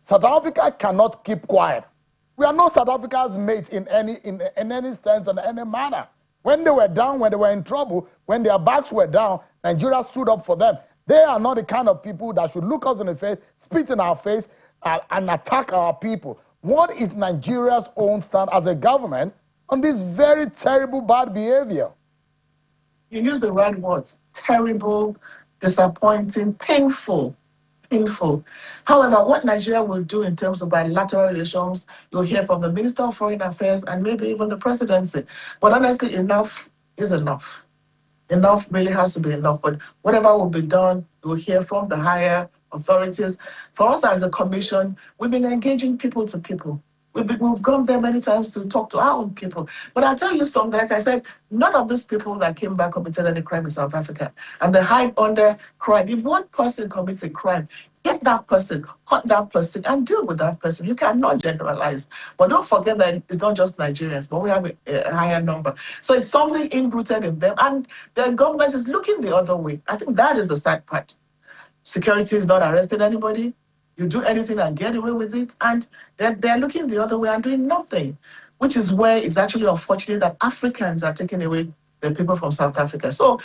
South Africa cannot keep quiet. We are not South Africa's mates in any sense and any manner. When they were down, when they were in trouble, when their backs were down, Nigeria stood up for them. They are not the kind of people that should look us in the face, spit in our face, and attack our people. What is Nigeria's own stand as a government on this very terrible, bad behavior? You use the right words: terrible, disappointing, painful. However, what Nigeria will do in terms of bilateral relations, you'll hear from the Minister of Foreign Affairs and maybe even the presidency. But honestly, enough is enough. Enough really has to be enough. But whatever will be done, you'll hear from the higher authorities. For us as a commission, we've been engaging people to people. We've gone there many times to talk to our own people. But I'll tell you something, like I said, none of these people that came back committed any crime in South Africa. And they hide under crime. If one person commits a crime, get that person, hunt that person, and deal with that person. You cannot generalize. But don't forget that it's not just Nigerians, but we have a higher number. So it's something inrooted in them. And the government is looking the other way. I think that is the sad part. Security is not arresting anybody. You do anything and get away with it, and they're looking the other way and doing nothing, which is where it's actually unfortunate that Africans are taking away the people from South Africa. So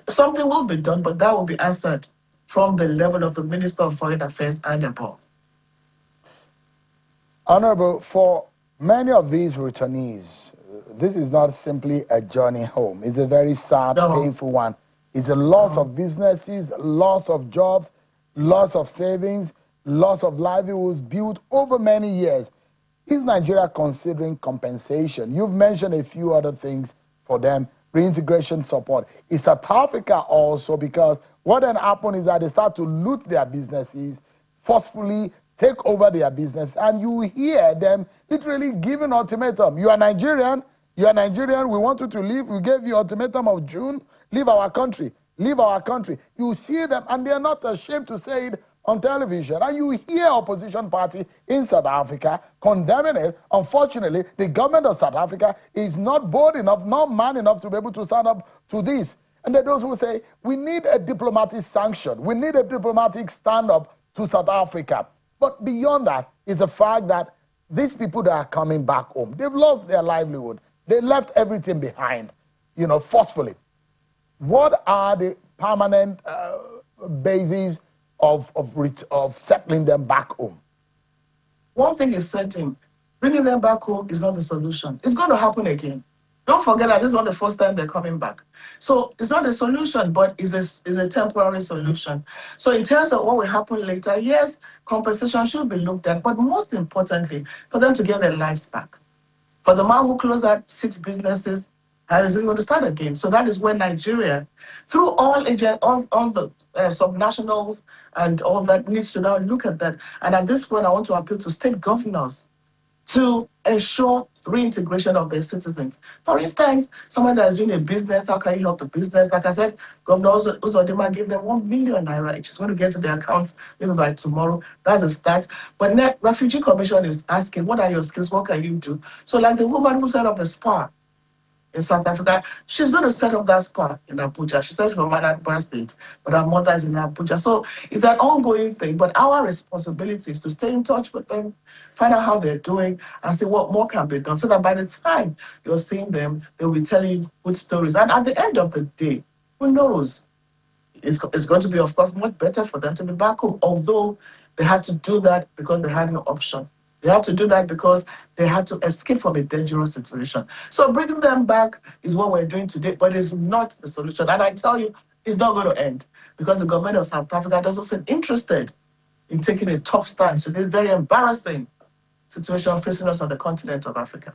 something will be done, but that will be answered from the level of the Minister of Foreign Affairs and above. Honorable, for many of these returnees, this is not simply a journey home. It's a very sad, painful one. It's a loss of businesses, loss of jobs, loss of savings, loss of livelihoods built over many years. Is Nigeria considering compensation? You've mentioned a few other things for them, reintegration support. Is South Africa also, because what then happens is that they start to loot their businesses, forcefully take over their business, and you hear them literally giving ultimatum. You are Nigerian, we want you to leave. We gave you ultimatum of June, leave our country, leave our country. You see them, and they're not ashamed to say it on television, and you hear opposition party in South Africa condemning it. Unfortunately, the government of South Africa is not bold enough, not man enough to be able to stand up to this. And there are those who say, we need a diplomatic sanction. We need a diplomatic stand-up to South Africa. But beyond that is the fact that these people that are coming back home, they've lost their livelihood. They left everything behind, forcefully. What are the permanent bases of settling them back home? One thing is certain: bringing them back home is not the solution. It's going to happen again. Don't forget that this is not the first time they're coming back. So it's not a solution, but it's a temporary solution. So in terms of what will happen later, yes, compensation should be looked at, but most importantly, for them to get their lives back. For the man who closed that 6 businesses, how is it going to start again? So that is where Nigeria, through all the subnationals and all that, needs to now look at that. And at this point, I want to appeal to state governors to ensure reintegration of their citizens. For instance, someone that is doing a business, how can you help the business? Like I said, Governor Uzodimma gave them 1 million naira, which is going to get to their accounts maybe by tomorrow. That's a start. But net Refugee Commission is asking, what are your skills? What can you do? So like the woman who set up a spa in South Africa, she's going to set up that spa in Abuja. She says from Anambra State, but her mother is in Abuja. So it's an ongoing thing, but our responsibility is to stay in touch with them, find out how they're doing, and see what more can be done, so that by the time you're seeing them, they'll be telling you good stories. And at the end of the day, who knows? It's going to be, of course, much better for them to be back home, although they had to do that because they had no option. They had to do that because they had to escape from a dangerous situation. So bringing them back is what we're doing today, but it's not the solution. And I tell you, it's not going to end, because the government of South Africa doesn't seem interested in taking a tough stance to this very embarrassing situation facing us on the continent of Africa.